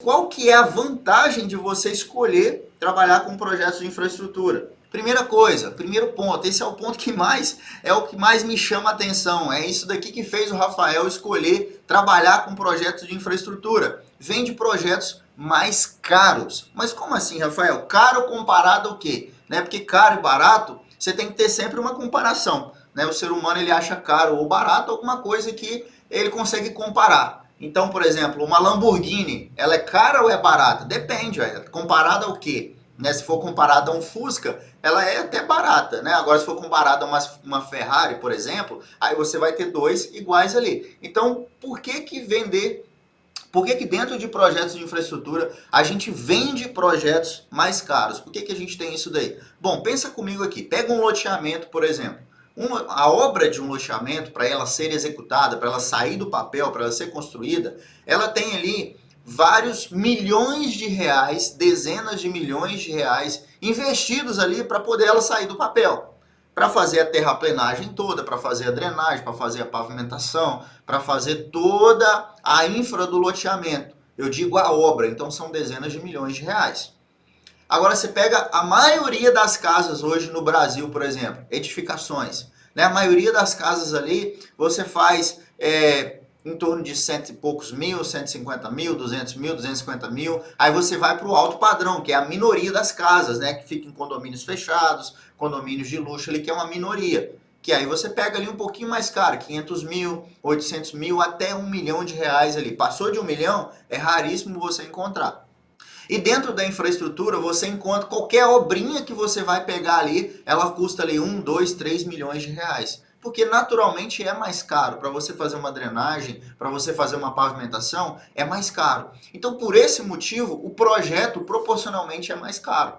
Qual que é a vantagem de você escolher trabalhar com projetos de infraestrutura? Primeira coisa, primeiro ponto, esse é o ponto que mais me chama a atenção. É isso daqui que fez o Rafael escolher trabalhar com projetos de infraestrutura. Vende projetos mais caros. Mas como assim, Rafael? Caro comparado ao quê? Né? Porque caro e barato, você tem que ter sempre uma comparação. Né? O ser humano ele acha caro ou barato alguma coisa que ele consegue comparar. Então, por exemplo, uma Lamborghini, ela é cara ou é barata? Depende, velho. Comparada ao quê? Né? Se for comparada a um Fusca, ela é até barata, né? Agora, se for comparada a uma Ferrari, por exemplo, aí você vai ter dois iguais ali. Então, por que vender? Por que dentro de projetos de infraestrutura a gente vende projetos mais caros? Por que a gente tem isso daí? Bom, pensa comigo aqui. Pega um loteamento, por exemplo. A obra de um loteamento, para ela ser executada, para ela sair do papel, para ela ser construída, ela tem ali vários milhões de reais, dezenas de milhões de reais investidos ali para poder ela sair do papel. Para fazer a terraplenagem toda, para fazer a drenagem, para fazer a pavimentação, para fazer toda a infra do loteamento. Eu digo a obra, então são dezenas de milhões de reais. Agora você pega a maioria das casas hoje no Brasil, por exemplo, edificações. Né? A maioria das casas ali, você faz em torno de cento e poucos mil, 150 mil, 200 mil, 250 mil. Aí você vai para o alto padrão, que é a minoria das casas, né? Que fica em condomínios fechados, condomínios de luxo ali, que é uma minoria. Que aí você pega ali um pouquinho mais caro, 500 mil, 800 mil, até 1 milhão de reais ali. Passou de 1 milhão, é raríssimo você encontrar. E dentro da infraestrutura, você encontra qualquer obrinha que você vai pegar ali, ela custa ali 1, 2, 3 milhões de reais. Porque naturalmente é mais caro. Para você fazer uma drenagem, para você fazer uma pavimentação, é mais caro. Então, por esse motivo, o projeto proporcionalmente é mais caro.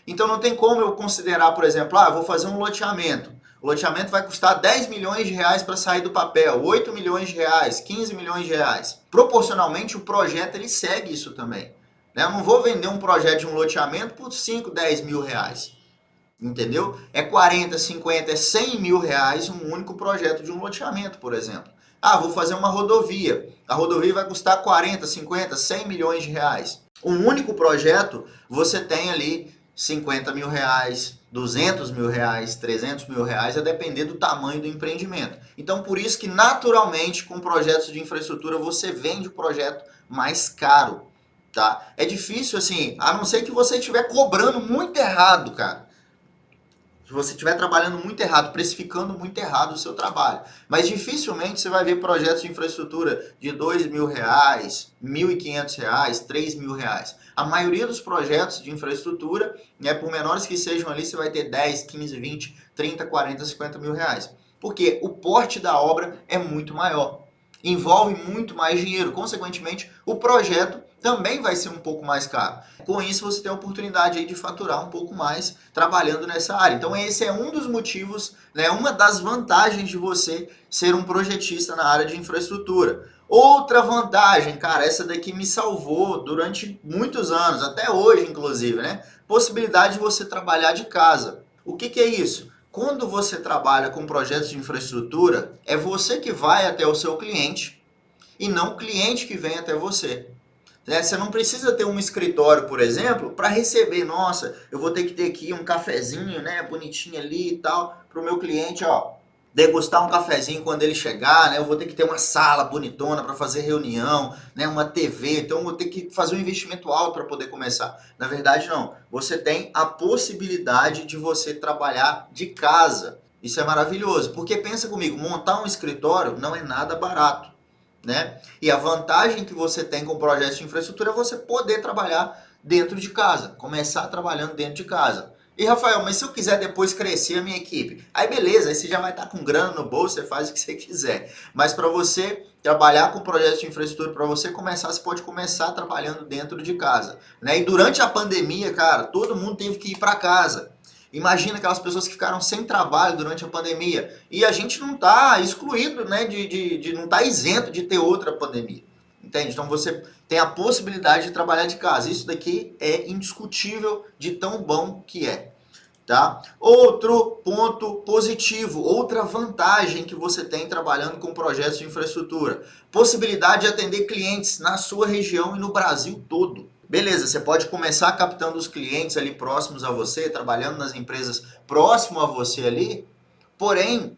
Então, não tem como eu considerar, por exemplo, vou fazer um loteamento. O loteamento vai custar 10 milhões de reais para sair do papel, 8 milhões de reais, 15 milhões de reais. Proporcionalmente, o projeto ele segue isso também. Eu não vou vender um projeto de um loteamento por 5, 10 mil reais. Entendeu? É 40, 50, é 100 mil reais um único projeto de um loteamento, por exemplo. Vou fazer uma rodovia. A rodovia vai custar 40, 50, 100 milhões de reais. Um único projeto, você tem ali 50 mil reais, 200 mil reais, 300 mil reais, a depender do tamanho do empreendimento. Então, por isso que naturalmente, com projetos de infraestrutura, você vende o projeto mais caro. Tá? É difícil, assim, a não ser que você estiver cobrando muito errado, cara. Se você estiver trabalhando muito errado, precificando muito errado o seu trabalho. Mas dificilmente você vai ver projetos de infraestrutura de 2 mil reais, 1.500 reais, 3 mil reais. A maioria dos projetos de infraestrutura, né, por menores que sejam ali, você vai ter 10, 15, 20, 30, 40, 50 mil reais. Porque o porte da obra é muito maior. Envolve muito mais dinheiro. Consequentemente, o projeto também vai ser um pouco mais caro. Com isso, você tem a oportunidade aí de faturar um pouco mais trabalhando nessa área. Então, esse é um dos motivos, né, uma das vantagens de você ser um projetista na área de infraestrutura. Outra vantagem, cara, essa daqui me salvou durante muitos anos, até hoje, inclusive, né? Possibilidade de você trabalhar de casa. O que é isso? Quando você trabalha com projetos de infraestrutura, é você que vai até o seu cliente e não o cliente que vem até você. Você não precisa ter um escritório, por exemplo, para receber, nossa, eu vou ter que ter aqui um cafezinho, né, bonitinho ali e tal, para o meu cliente, degustar um cafezinho quando ele chegar, né, eu vou ter que ter uma sala bonitona para fazer reunião, né, uma TV, então eu vou ter que fazer um investimento alto para poder começar. Na verdade, não. Você tem a possibilidade de você trabalhar de casa. Isso é maravilhoso, porque pensa comigo, montar um escritório não é nada barato. Né? E a vantagem que você tem com projetos de infraestrutura é você poder trabalhar dentro de casa, começar trabalhando dentro de casa. E Rafael, mas se eu quiser depois crescer a minha equipe? Aí beleza, aí você já vai estar com grana no bolso, você faz o que você quiser. Mas para você trabalhar com projetos de infraestrutura, para você começar, você pode começar trabalhando dentro de casa. Né? E durante a pandemia, cara, todo mundo teve que ir para casa. Imagina aquelas pessoas que ficaram sem trabalho durante a pandemia. E a gente não está excluído, né, de não está isento de ter outra pandemia. Entende? Então você tem a possibilidade de trabalhar de casa. Isso daqui é indiscutível de tão bom que é. tá? Outro ponto positivo, outra vantagem que você tem trabalhando com projetos de infraestrutura, possibilidade de atender clientes na sua região e no Brasil todo. Beleza, você pode começar captando os clientes ali próximos a você, trabalhando nas empresas próximo a você ali, porém,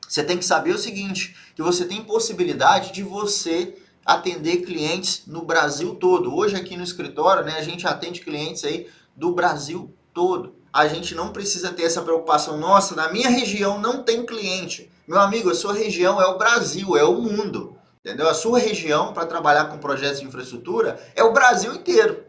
você tem que saber o seguinte, que você tem possibilidade de você atender clientes no Brasil todo. Hoje aqui no escritório, né, a gente atende clientes aí do Brasil todo. A gente não precisa ter essa preocupação, nossa, na minha região não tem cliente. Meu amigo, a sua região é o Brasil, é o mundo. Entendeu? A sua região, para trabalhar com projetos de infraestrutura, é o Brasil inteiro.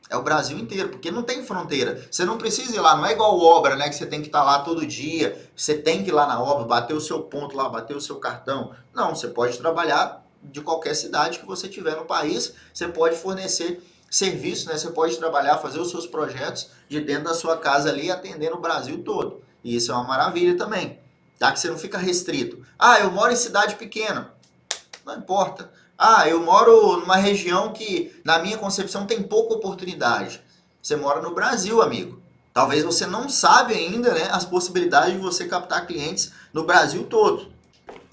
É o Brasil inteiro, porque não tem fronteira. Você não precisa ir lá, não é igual obra, né? Que você tem que estar lá todo dia, você tem que ir lá na obra, bater o seu ponto lá, bater o seu cartão. Não, você pode trabalhar de qualquer cidade que você tiver no país, você pode fornecer serviço, né? Você pode trabalhar, fazer os seus projetos de dentro da sua casa ali, atendendo o Brasil todo. E isso é uma maravilha também, tá? Que você não fica restrito. Ah, eu moro em cidade pequena. Não importa. Ah, eu moro numa região que, na minha concepção, tem pouca oportunidade. Você mora no Brasil, amigo. Talvez você não sabe ainda, né, as possibilidades de você captar clientes no Brasil todo.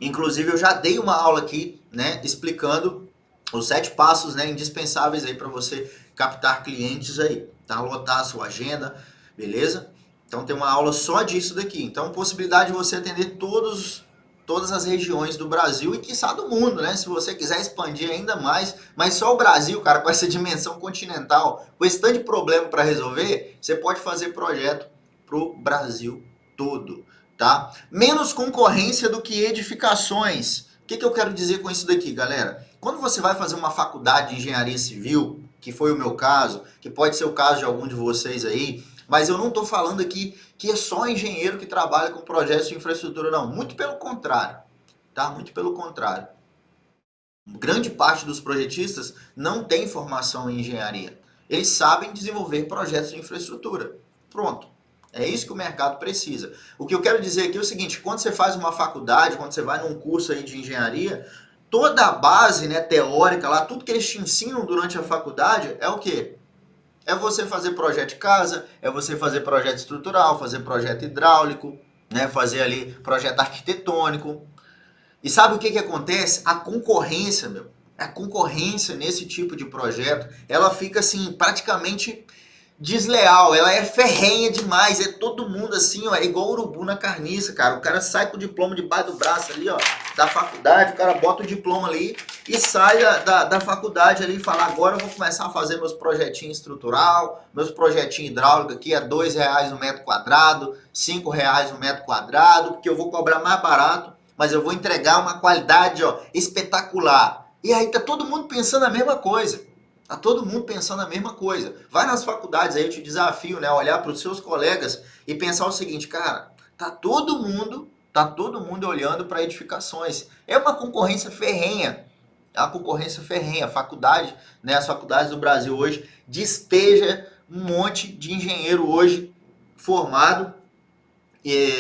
Inclusive, eu já dei uma aula aqui, né, explicando os 7 passos, né, indispensáveis aí para você captar clientes aí, tá? Lotar a sua agenda, beleza? Então, tem uma aula só disso daqui. Então, possibilidade de você atender todas as regiões do Brasil e quiçá do mundo, né? Se você quiser expandir ainda mais, mas só o Brasil, cara, com essa dimensão continental, com esse tanto de problema para resolver, você pode fazer projeto pro Brasil todo, tá? Menos concorrência do que edificações. O que eu quero dizer com isso daqui, galera? Quando você vai fazer uma faculdade de engenharia civil, que foi o meu caso, que pode ser o caso de algum de vocês aí, mas eu não estou falando aqui que é só engenheiro que trabalha com projetos de infraestrutura, não. Muito pelo contrário, tá? Muito pelo contrário. Grande parte dos projetistas não tem formação em engenharia. Eles sabem desenvolver projetos de infraestrutura. Pronto. É isso que o mercado precisa. O que eu quero dizer aqui é o seguinte, quando você faz uma faculdade, quando você vai num curso aí de engenharia, toda a base, né, teórica lá, tudo que eles te ensinam durante a faculdade é o quê? É você fazer projeto de casa, é você fazer projeto estrutural, fazer projeto hidráulico, né? Fazer ali projeto arquitetônico. E sabe o que acontece? A concorrência, a concorrência nesse tipo de projeto, ela fica assim, praticamente desleal, ela é ferrenha demais, é todo mundo assim, ó, é igual urubu na carniça, cara. O cara sai com o diploma debaixo do braço ali, ó, da faculdade, o cara bota o diploma ali e sai da faculdade ali e fala, agora eu vou começar a fazer meus projetinhos estrutural, meus projetinhos hidráulicos aqui, é R$2 no metro quadrado, R$5 no metro quadrado, porque eu vou cobrar mais barato, mas eu vou entregar uma qualidade, ó, espetacular. E aí tá todo mundo pensando a mesma coisa. Tá todo mundo pensando a mesma coisa. Vai nas faculdades aí, eu te desafio, né, a olhar para os seus colegas e pensar o seguinte, cara, tá todo mundo olhando para edificações. É uma concorrência ferrenha. É uma concorrência ferrenha. A faculdade, né, as faculdades do Brasil hoje despeja um monte de engenheiro hoje formado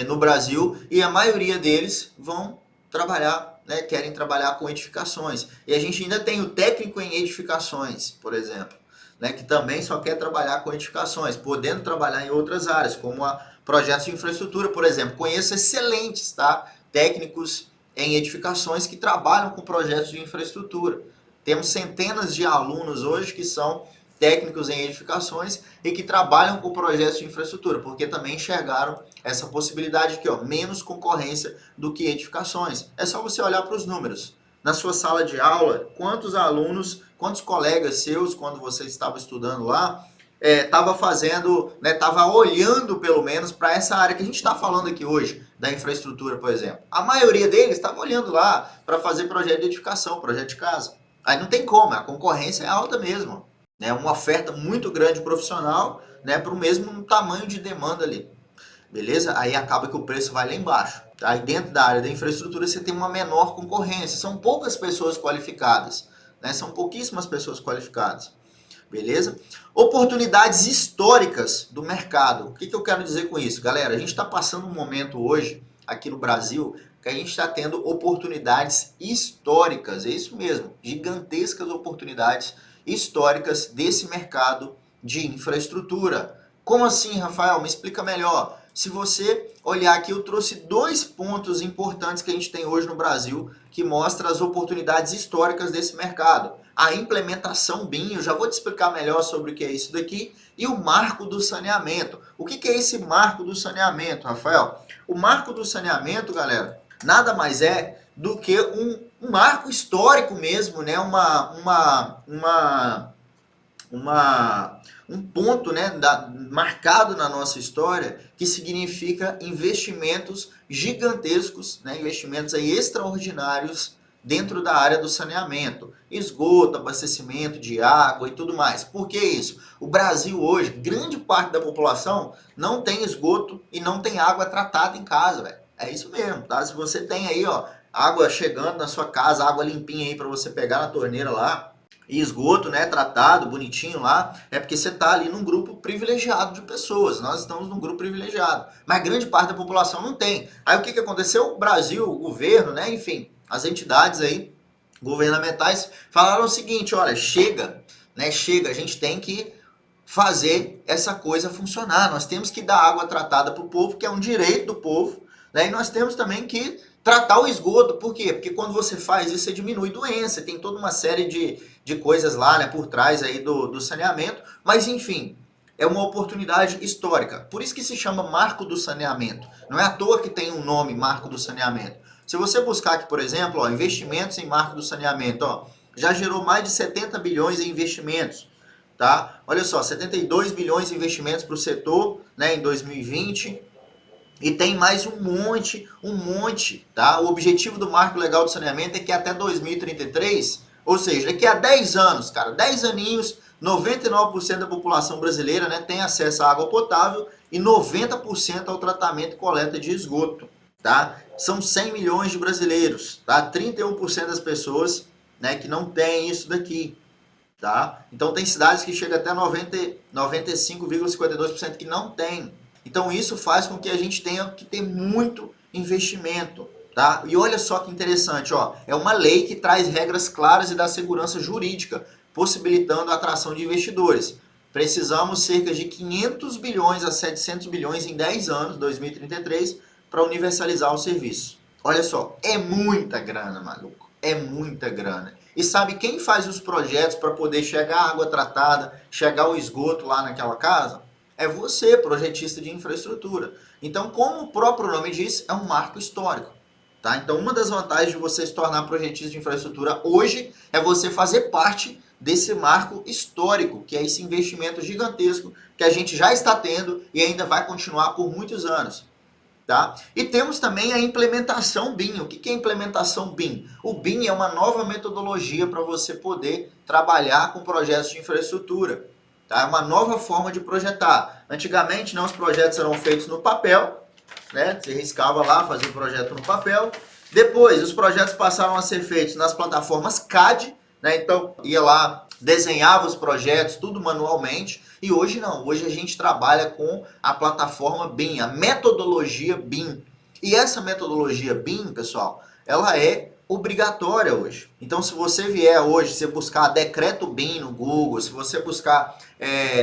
no Brasil e a maioria deles vão trabalhar, né, querem trabalhar com edificações. E a gente ainda tem o técnico em edificações, por exemplo, né, que também só quer trabalhar com edificações, podendo trabalhar em outras áreas, como projetos de infraestrutura, por exemplo. Conheço excelentes, tá, técnicos em edificações que trabalham com projetos de infraestrutura. Temos centenas de alunos hoje que são técnicos em edificações e que trabalham com projetos de infraestrutura, porque também enxergaram essa possibilidade aqui, ó, menos concorrência do que edificações. É só você olhar para os números. Na sua sala de aula, quantos alunos, quantos colegas seus, quando você estava estudando lá, estava fazendo, né, estava olhando pelo menos para essa área que a gente está falando aqui hoje, da infraestrutura, por exemplo. A maioria deles estava olhando lá para fazer projeto de edificação, projeto de casa. Aí não tem como, a concorrência é alta mesmo. Né, uma oferta muito grande profissional, né, para o mesmo tamanho de demanda ali. Beleza? Aí acaba que o preço vai lá embaixo. Aí dentro da área da infraestrutura você tem uma menor concorrência. São poucas pessoas qualificadas. Né? São pouquíssimas pessoas qualificadas. Beleza? Oportunidades históricas do mercado. O que eu quero dizer com isso? Galera, a gente está passando um momento hoje, aqui no Brasil, que a gente está tendo oportunidades históricas. É isso mesmo. Gigantescas oportunidades históricas desse mercado de infraestrutura. Como assim, Rafael? Me explica melhor. Se você olhar aqui, eu trouxe 2 pontos importantes que a gente tem hoje no Brasil que mostra as oportunidades históricas desse mercado. A implementação BIM, eu já vou te explicar melhor sobre o que é isso daqui, e o marco do saneamento. O que é esse marco do saneamento, Rafael? O marco do saneamento, galera, nada mais é do que um marco histórico mesmo, né? Um ponto, né, marcado na nossa história, que significa investimentos gigantescos, né, investimentos aí extraordinários dentro da área do saneamento, esgoto, abastecimento de água e tudo mais. Por que isso? O Brasil hoje, grande parte da população não tem esgoto e não tem água tratada em casa, velho. É isso mesmo, tá? Se você tem aí, ó, água chegando na sua casa, água limpinha aí para você pegar na torneira lá, e esgoto, né, tratado, bonitinho lá, é porque você está ali num grupo privilegiado de pessoas. Nós estamos num grupo privilegiado. Mas grande parte da população não tem. Aí o que aconteceu? O Brasil, o governo, né, enfim, as entidades aí governamentais falaram o seguinte, olha, chega, né, chega, a gente tem que fazer essa coisa funcionar. Nós temos que dar água tratada para o povo, que é um direito do povo, né, e nós temos também que tratar o esgoto. Por quê? Porque quando você faz isso, você diminui doença, tem toda uma série de coisas lá, né, por trás aí do saneamento, mas enfim, é uma oportunidade histórica. Por isso que se chama Marco do Saneamento. Não é à toa que tem um nome, Marco do Saneamento. Se você buscar aqui, por exemplo, ó, investimentos em Marco do Saneamento, ó, já gerou mais de 70 bilhões em investimentos. Tá? Olha só, 72 bilhões em investimentos para o setor, né, em 2020. E tem mais um monte, tá? O objetivo do Marco Legal do Saneamento é que até 2033, ou seja, daqui a 10 anos, cara, 10 aninhos, 99% da população brasileira, né, tem acesso à água potável e 90% ao tratamento e coleta de esgoto, tá? São 100 milhões de brasileiros, tá? 31% das pessoas, né, que não tem isso daqui, tá? Então tem cidades que chegam até 95,52% que não tem. Então isso faz com que a gente tenha que ter muito investimento, tá? E olha só que interessante, ó, é uma lei que traz regras claras e dá segurança jurídica, possibilitando a atração de investidores. Precisamos cerca de 500 bilhões a 700 bilhões em 10 anos, 2033, para universalizar o serviço. Olha só, é muita grana, maluco, é muita grana. E sabe quem faz os projetos para poder chegar a água tratada, chegar o esgoto lá naquela casa? É você, projetista de infraestrutura. Então, como o próprio nome diz, é um marco histórico. Tá? Então, uma das vantagens de você se tornar projetista de infraestrutura hoje é você fazer parte desse marco histórico, que é esse investimento gigantesco que a gente já está tendo e ainda vai continuar por muitos anos. Tá? E temos também a implementação BIM. O que é implementação BIM? O BIM é uma nova metodologia para você poder trabalhar com projetos de infraestrutura. Tá? É uma nova forma de projetar. Antigamente, né, os projetos eram feitos no papel, né? Você riscava lá, fazia o projeto no papel. Depois, os projetos passaram a ser feitos nas plataformas CAD, né? Então, ia lá, desenhava os projetos, tudo manualmente. E hoje não, hoje a gente trabalha com a plataforma BIM, a metodologia BIM. E essa metodologia BIM, pessoal, ela é obrigatória hoje. Então, se você vier hoje, se buscar decreto BIM no Google, se você buscar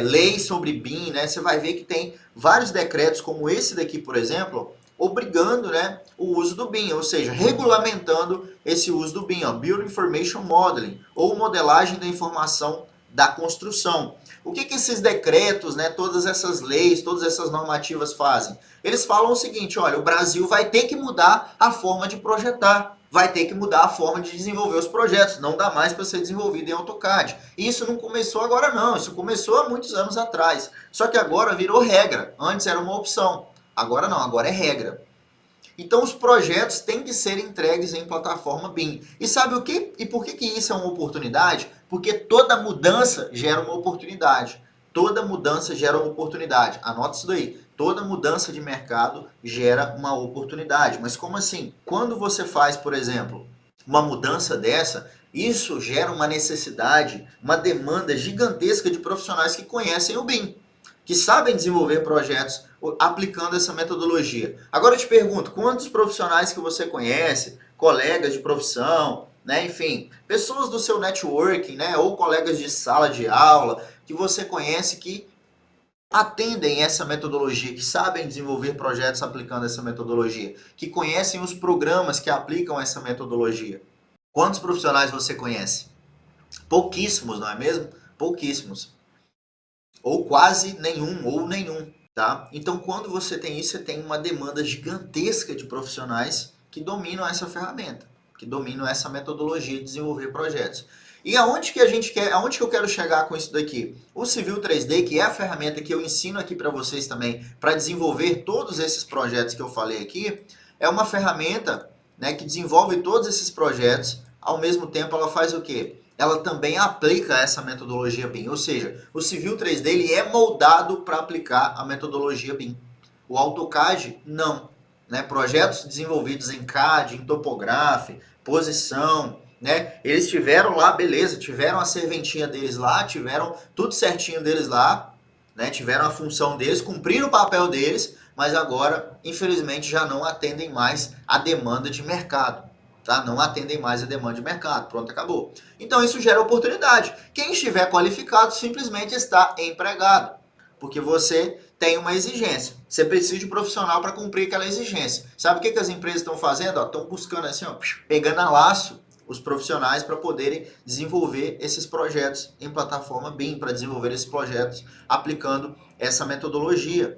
lei sobre BIM, né, você vai ver que tem vários decretos, como esse daqui, por exemplo, obrigando, né, o uso do BIM, ou seja, regulamentando esse uso do BIM, ó, Building Information Modeling, ou modelagem da informação da construção. O que esses decretos, né, todas essas leis, todas essas normativas fazem? Eles falam o seguinte, olha, o Brasil vai ter que mudar a forma de projetar, vai ter que mudar a forma de desenvolver os projetos, não dá mais para ser desenvolvido em AutoCAD. E isso não começou agora não, isso começou há muitos anos atrás, só que agora virou regra, antes era uma opção, agora não, agora é regra. Então os projetos têm que ser entregues em plataforma BIM. E sabe o que? E por que isso é uma oportunidade? Porque toda mudança gera uma oportunidade. Toda mudança gera uma oportunidade. Anota isso daí. Toda mudança de mercado gera uma oportunidade. Mas como assim? Quando você faz, por exemplo, uma mudança dessa, isso gera uma necessidade, uma demanda gigantesca de profissionais que conhecem o BIM, que sabem desenvolver projetos aplicando essa metodologia. Agora eu te pergunto, quantos profissionais que você conhece, colegas de profissão, né, enfim, pessoas do seu networking, né, ou colegas de sala de aula, que você conhece que atendem essa metodologia, que sabem desenvolver projetos aplicando essa metodologia, que conhecem os programas que aplicam essa metodologia. Quantos profissionais você conhece? Pouquíssimos, não é mesmo? Pouquíssimos. Ou quase nenhum, ou nenhum, tá? Então, quando você tem isso, você tem uma demanda gigantesca de profissionais que dominam essa ferramenta, que dominam essa metodologia de desenvolver projetos. E aonde que a gente quer, aonde que eu quero chegar com isso daqui? O Civil 3D, que é a ferramenta que eu ensino aqui para vocês também, para desenvolver todos esses projetos que eu falei aqui, é uma ferramenta, né, que desenvolve todos esses projetos, ao mesmo tempo ela faz o quê? Ela também aplica essa metodologia BIM, ou seja, o Civil 3D ele é moldado para aplicar a metodologia BIM. O AutoCAD não, né? Projetos desenvolvidos em CAD, em Topograph, posição, né? Eles tiveram lá, beleza, tiveram a serventinha deles lá, tiveram tudo certinho deles lá, né? Tiveram a função deles, cumpriram o papel deles, mas agora, infelizmente, já não atendem mais a demanda de mercado. Tá? Não atendem mais a demanda de mercado. Pronto, acabou. Então isso gera oportunidade. Quem estiver qualificado simplesmente está empregado, porque você tem uma exigência. Você precisa de um profissional para cumprir aquela exigência. Sabe o que as empresas estão fazendo? Estão buscando assim, ó, pegando a laço os profissionais para poderem desenvolver esses projetos em plataforma BIM, para desenvolver esses projetos aplicando essa metodologia.